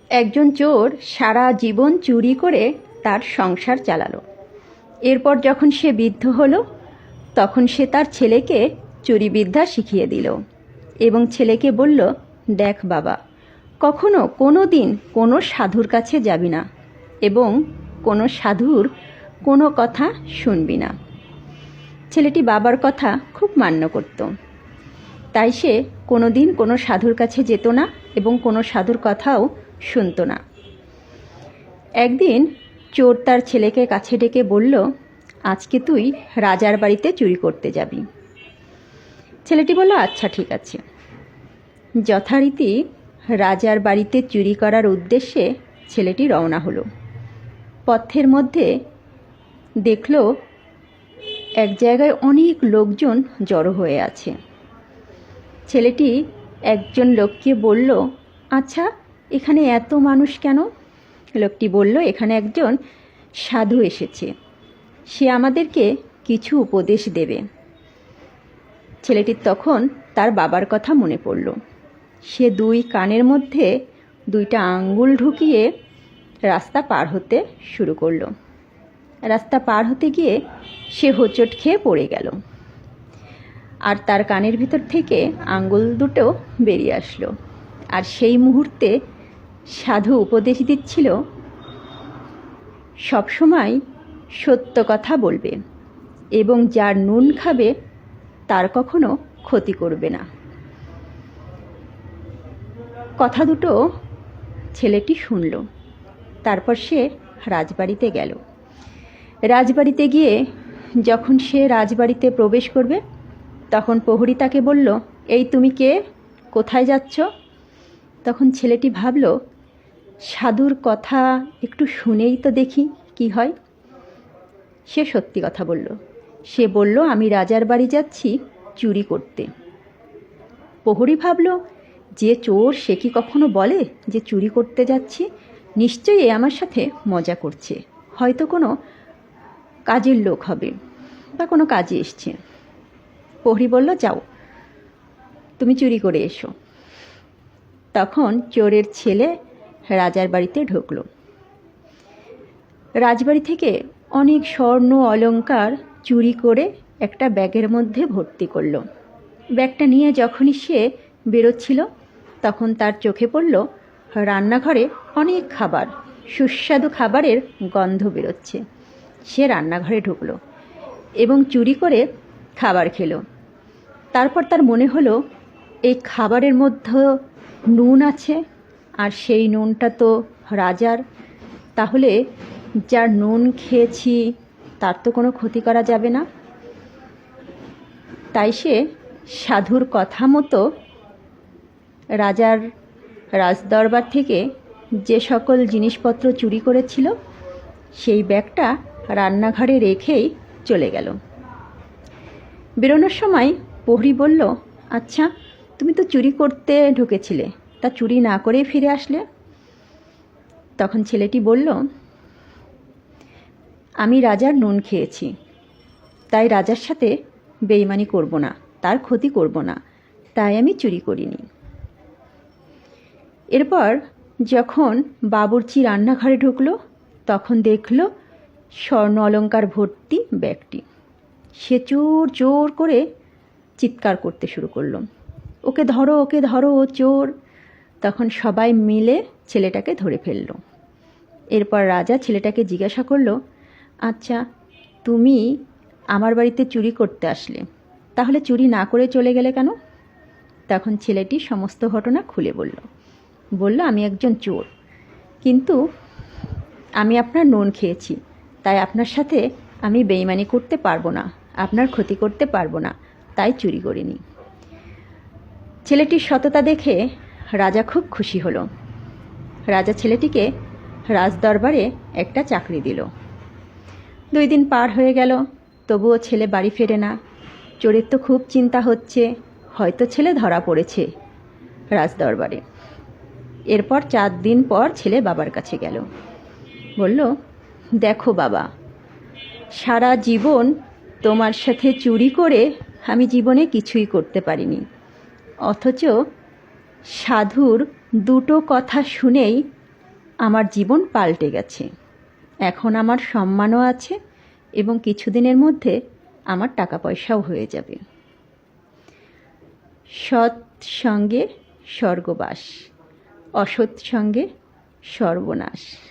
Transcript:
একজন চোর সারা জীবন চুরি করে তার সংসার চালালো। এরপর যখন সে বৃদ্ধ হলো, তখন সে তার ছেলেকে চুরিবিদ্যা শিখিয়ে দিল এবং ছেলেকে বলল, দেখ বাবা, কখনো কোনো দিন কোনো সাধুর কাছে যাবি না এবং কোনো সাধুর কোনো কথা শুনবি না। ছেলেটি বাবার কথা খুব মান্য করত, তাই সে কোনো দিন কোনো সাধুর কাছে যেত না এবং কোনো সাধুর কথাও শুনত না। একদিন চোর তার ছেলেকে কাছে ডেকে বলল, আজকে তুই রাজার বাড়িতে চুরি করতে যাবি। ছেলেটি বলল, আচ্ছা ঠিক আছে। যথারীতি রাজার বাড়িতে চুরি করার উদ্দেশ্যে ছেলেটি রওনা হলো। পথের মধ্যে দেখল এক জায়গায় অনেক লোকজন জড়ো হয়ে আছে। ছেলেটি একজন লোককে বলল, আচ্ছা এখানে এত মানুষ কেন? লোকটি বলল, এখানে একজন সাধু এসেছে, সে আমাদেরকে কিছু উপদেশ দেবে। ছেলেটির তখন তার বাবার কথা মনে পড়ল। সে দুই কানের মধ্যে দুইটা আঙ্গুল ঢুকিয়ে রাস্তা পার হতে শুরু করলো। রাস্তা পার হতে গিয়ে সে হোঁচট খেয়ে পড়ে গেল, আর তার কানের ভিতর থেকে আঙ্গুল দুটো বেরিয়ে আসলো। আর সেই মুহূর্তে সাধু উপদেশ দিচ্ছিল, সবসময় সত্য কথা বলবে এবং যার নুন খাবে তার কখনো ক্ষতি করবে না। কথা দুটো ছেলেটি শুনল। তারপর সে রাজবাড়িতে গেল। রাজবাড়িতে গিয়ে যখন সে রাজবাড়িতে প্রবেশ করবে, তখন প্রহরী তাকে বলল, এই তুমি কে, কোথায় যাচ্ছ? তখন ছেলেটি ভাবল, সাধুর কথা একটু শুনেই তো দেখি কি হয়। সে সত্যি কথা বলল। সে বলল, আমি রাজার বাড়ি যাচ্ছি চুরি করতে। প্রহরী ভাবল, যে চোর সে কি কখনো বলে যে চুরি করতে যাচ্ছি? নিশ্চয়ই এ আমার সাথে মজা করছে, হয়তো কোনো কাজের লোক হবে বা কোনো কাজে এসছে। প্রহরী বলল, যাও তুমি চুরি করে এসো। তখন চোরের ছেলে রাজার বাড়িতে ঢুকলো। রাজবাড়ি থেকে অনেক স্বর্ণ অলংকার চুরি করে একটা ব্যাগের মধ্যে ভর্তি করলো। ব্যাগটা নিয়ে যখনই সে বেরোচ্ছিল, তখন তার চোখে পড়ল রান্নাঘরে অনেক খাবার, সুস্বাদু খাবারের গন্ধ বেরোচ্ছে। সে রান্নাঘরে ঢুকলো এবং চুরি করে খাবার খেলো। তারপর তার মনে হলো, এই খাবারের মধ্যে নুন আছে, আর সেই নুনটা তো রাজার, তাহলে যার নুন খেয়েছি তার তো কোনো ক্ষতি করা যাবে না। তাই সে সাধুর কথা মতো রাজার রাজদরবার থেকে যে সকল জিনিসপত্র চুরি করেছিল সেই ব্যাগটা রান্নাঘরে রেখেই চলে গেল। বেরোনোর সময় প্রহরী বলল, আচ্ছা তুমি তো চুরি করতে ঢুকেছিলে, তা চুরি না করেই ফিরে আসলে? তখন ছেলেটি বলল, আমি রাজার নুন খেয়েছি, তাই রাজার সাথে বেইমানি করব না, তার ক্ষতি করব না, তাই আমি চুরি করিনি। এরপর যখন বাবুর্চি রান্নাঘরে ঢুকলো, তখন দেখল স্বর্ণ অলংকার ভর্তি ব্যাগটি। সে চোর চোর করে চিৎকার করতে শুরু করলো, ওকে ধরো, ওকে ধরো, ও চোর। তখন সবাই মিলে ছেলেটাকে ধরে ফেললো। এরপর রাজা ছেলেটাকে জিজ্ঞাসা করলো, আচ্ছা তুমি আমার বাড়িতে চুরি করতে আসলে, তাহলে চুরি না করে চলে গেলে কেন? তখন ছেলেটি সমস্ত ঘটনা খুলে বলল, আমি একজন চোর, কিন্তু আমি আপনার নুন খেয়েছি, তাই আপনার সাথে আমি বেইমানি করতে পারবো না, আপনার ক্ষতি করতে পারবো না, তাই চুরি করিনি। ছেলেটির সততা দেখে রাজা খুব খুশি হলো। রাজা ছেলেটিকে রাজদরবারে একটা চাকরি দিল। 2 দিন পার হয়ে গেল, তবুও ছেলে বাড়ি ফেরে না। চোরের তো খুব চিন্তা হচ্ছে, হয়তো ছেলে ধরা পড়েছে রাজদরবারে। এরপর 4 দিন পর ছেলে বাবার কাছে গেল। বলল, দেখো বাবা, সারা জীবন তোমার সাথে চুরি করে আমি জীবনে কিছুই করতে পারিনি, অথচ সাধুর দুটো কথা শুনেই আমার জীবন পাল্টে গেছে। এখন আমার সম্মানও আছে এবং কিছুদিনের মধ্যে আমার টাকা পয়সাও হয়ে যাবে। সৎ সঙ্গে স্বর্গবাস, অসৎ সঙ্গে সর্বনাশ।